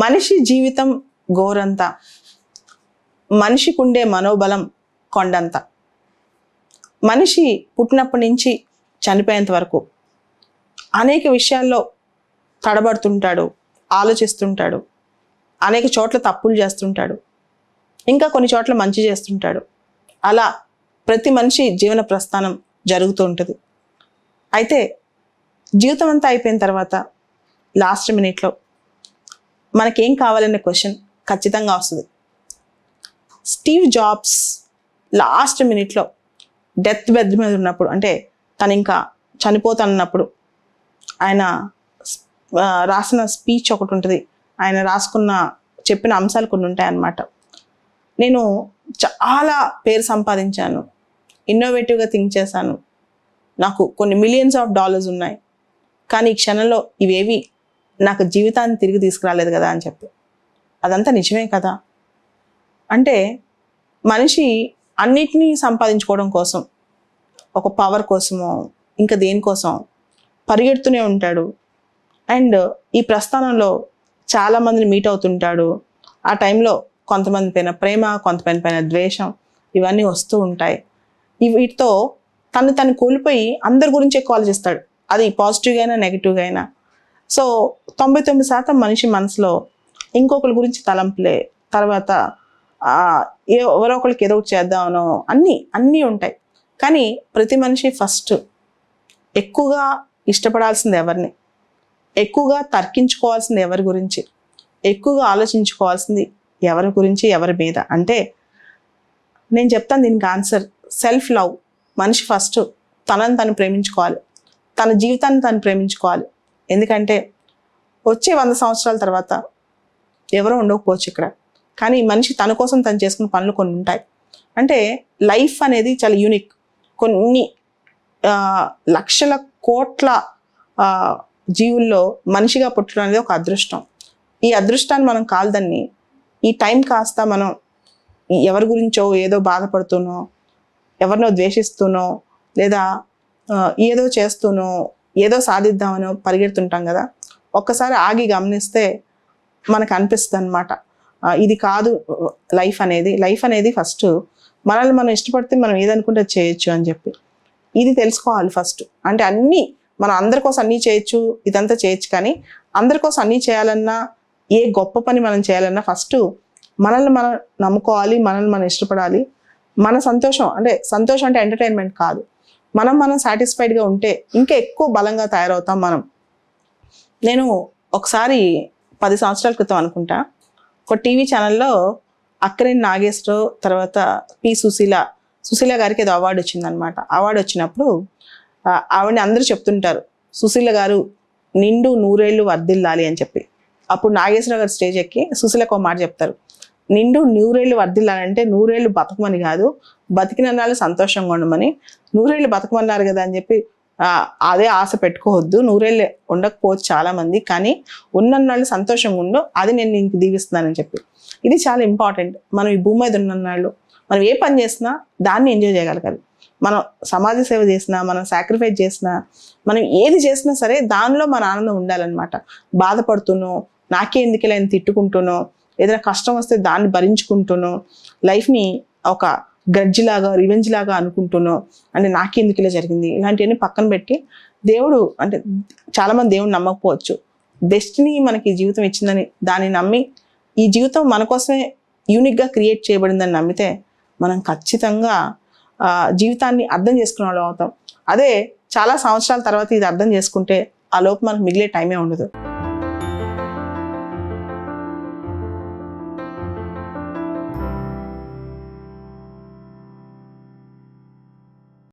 మనిషి జీవితం గోరంత, మనిషికుండే మనోబలం కొండంత. మనిషి పుట్టినప్పటి నుంచి చనిపోయేంత వరకు అనేక విషయాల్లో తడబడుతుంటాడు, ఆలోచిస్తుంటాడు, అనేక చోట్ల తప్పులు చేస్తుంటాడు, ఇంకా కొన్ని చోట్ల మంచి చేస్తుంటాడు. అలా ప్రతి మనిషి జీవన ప్రస్థానం జరుగుతూ ఉంటుంది. అయితే జీవితం అంతా అయిపోయిన తర్వాత లాస్ట్ మినిట్లో మనకేం కావాలనే క్వశ్చన్ ఖచ్చితంగా వస్తుంది. స్టీవ్ జాబ్స్ లాస్ట్ మినిట్లో డెత్ బెడ్ మీద ఉన్నప్పుడు, అంటే తను ఇంకా చనిపోతానన్నప్పుడు ఆయన రాసిన స్పీచ్ ఒకటి ఉంటుంది. ఆయన చెప్పిన అంశాలు కొన్ని ఉంటాయి అన్నమాట. నేను చాలా పేరు సంపాదించాను, ఇన్నోవేటివ్గా థింక్ చేశాను, నాకు కొన్ని మిలియన్స్ ఆఫ్ డాలర్స్ ఉన్నాయి, కానీ ఈ క్షణంలో ఇవేవి నాకు జీవితాన్ని తిరిగి తీసుకురాలేదు కదా అని చెప్పి. అదంతా నిజమే కదా. అంటే మనిషి అన్నిటినీ సంపాదించుకోవడం కోసం, ఒక పవర్ కోసమో ఇంకా దేనికోసం పరిగెడుతూనే ఉంటాడు. అండ్ ఈ ప్రస్థానంలో చాలామందిని మీట్ అవుతుంటాడు. ఆ టైంలో కొంతమంది పైన ప్రేమ, కొంతమంది పైన ద్వేషం, ఇవన్నీ వస్తూ ఉంటాయి. వీటితో తను కోల్పోయి అందరి గురించి ఎక్కువ ఆలోచిస్తాడు, అది పాజిటివ్గా అయినా నెగిటివ్గా అయినా. సో 99% మనిషి మనసులో ఇంకొకరి గురించి తలంపులే, తర్వాత ఎవరో ఒకరికి ఏదో ఒకటి చేద్దామనో అన్నీ ఉంటాయి. కానీ ప్రతి మనిషి ఫస్ట్ ఎక్కువగా ఇష్టపడాల్సింది ఎవరిని, ఎక్కువగా తర్కించుకోవాల్సింది ఎవరి గురించి, ఎక్కువగా ఆలోచించుకోవాల్సింది ఎవరి గురించి, ఎవరి మీద అంటే నేను చెప్తాను దీనికి ఆన్సర్ సెల్ఫ్ లవ్. మనిషి ఫస్ట్ తనని తను ప్రేమించుకోవాలి, తన జీవితాన్ని తను ప్రేమించుకోవాలి. ఎందుకంటే వచ్చే 100 సంవత్సరాల తర్వాత ఎవరో ఉండకపోవచ్చు ఇక్కడ, కానీ మనిషి తన కోసం తను చేసుకున్న పనులు కొన్ని ఉంటాయి. అంటే లైఫ్ అనేది చాలా యూనిక్. కొన్ని లక్షల కోట్ల జీవుల్లో మనిషిగా పుట్టడం అనేది ఒక అదృష్టం. ఈ అదృష్టాన్ని మనం కాల్దని ఈ టైం కాస్త మనం ఎవరి గురించో ఏదో బాధపడుతూనో, ఎవరినో ద్వేషిస్తూనో, లేదా ఏదో చేస్తూనో, ఏదో సాధిద్దామనో పరిగెడుతుంటాం కదా. ఒక్కసారి ఆగి గమనిస్తే మనకు అనిపిస్తుంది అన్నమాట, ఇది కాదు లైఫ్ అనేది ఫస్ట్ మనల్ని మనం ఇష్టపడితే మనం ఏదనుకుంటే చేయొచ్చు అని చెప్పి ఇది తెలుసుకోవాలి ఫస్ట్. అంటే మనం అందరి కోసం అన్నీ చేయొచ్చు, ఇదంతా చేయొచ్చు, కానీ అందరి కోసం అన్నీ చేయాలన్నా, ఏ గొప్ప పని మనం చేయాలన్నా ఫస్ట్ మనల్ని మనం నమ్ముకోవాలి, మనల్ని మనం ఇష్టపడాలి. మన సంతోషం అంటే ఎంటర్టైన్మెంట్ కాదు, మనం సాటిస్ఫైడ్గా ఉంటే ఇంకా ఎక్కువ బలంగా తయారవుతాం మనం. నేను ఒకసారి 10 సంవత్సరాల క్రితం అనుకుంటా, ఒక టీవీ ఛానల్లో అక్కినేని నాగేశ్వరరావు తర్వాత పి సుశీల గారికి ఏదో అవార్డు వచ్చిందనమాట. అవార్డు వచ్చినప్పుడు ఆవిడని అందరూ చెప్తుంటారు, సుశీల గారు నిండు 100 ఏళ్ళు వర్ధిల్లాలి అని చెప్పి. అప్పుడు నాగేశ్వరరావు గారు స్టేజ్ ఎక్కి సుశీలకు ఒక మాట చెప్తారు, నిండు 100 ఏళ్ళు వర్ధిల్లాలంటే 100 ఏళ్ళు బతకమని కాదు, బతికినన్నాళ్ళు సంతోషంగా ఉండమని. 100 ఏళ్ళు బతకమన్నారు కదా అని చెప్పి అదే ఆశ పెట్టుకోవద్దు, 100 ఏళ్ళు ఉండకపోవచ్చు చాలామంది, కానీ ఉన్నన్నాళ్ళు సంతోషంగా ఉండు, అది నేను నీకు దీవిస్తున్నానని చెప్పి. ఇది చాలా ఇంపార్టెంట్. మనం ఈ భూమి మీద ఉన్నన్నాళ్ళు మనం ఏ పని చేసినా దాన్ని ఎంజాయ్ చేయగలగాలి. మనం సమాజ సేవ చేసినా, మనం సాక్రిఫైస్ చేసినా, మనం ఏది చేసినా సరే దానిలో మన ఆనందం ఉండాలన్నమాట. బాధపడుతూనో, నాకే ఎందుకు ఇలా తిట్టుకుంటూనో, ఏదైనా కష్టం వస్తే దాన్ని భరించుకుంటూనో, లైఫ్ని ఒక గ్రడ్జ్ లాగా, రివెంజ్ లాగా అనుకుంటూనో, అంటే నాకెందుకు ఇలా జరిగింది, ఇలాంటివన్నీ పక్కన పెట్టి దేవుడు, అంటే చాలామంది దేవుడు నమ్మకపోవచ్చు, డెస్టినీ మనకి జీవితం ఇచ్చిందని దాన్ని నమ్మి, ఈ జీవితం మన కోసమే యూనిక్గా క్రియేట్ చేయబడిందని నమ్మితే మనం ఖచ్చితంగా జీవితాన్ని అర్థం చేసుకునే వాళ్ళు అవుతాం. అదే చాలా సంవత్సరాల తర్వాత ఇది అర్థం చేసుకుంటే ఆ లోపు మనకు మిగిలే టైమే ఉండదు.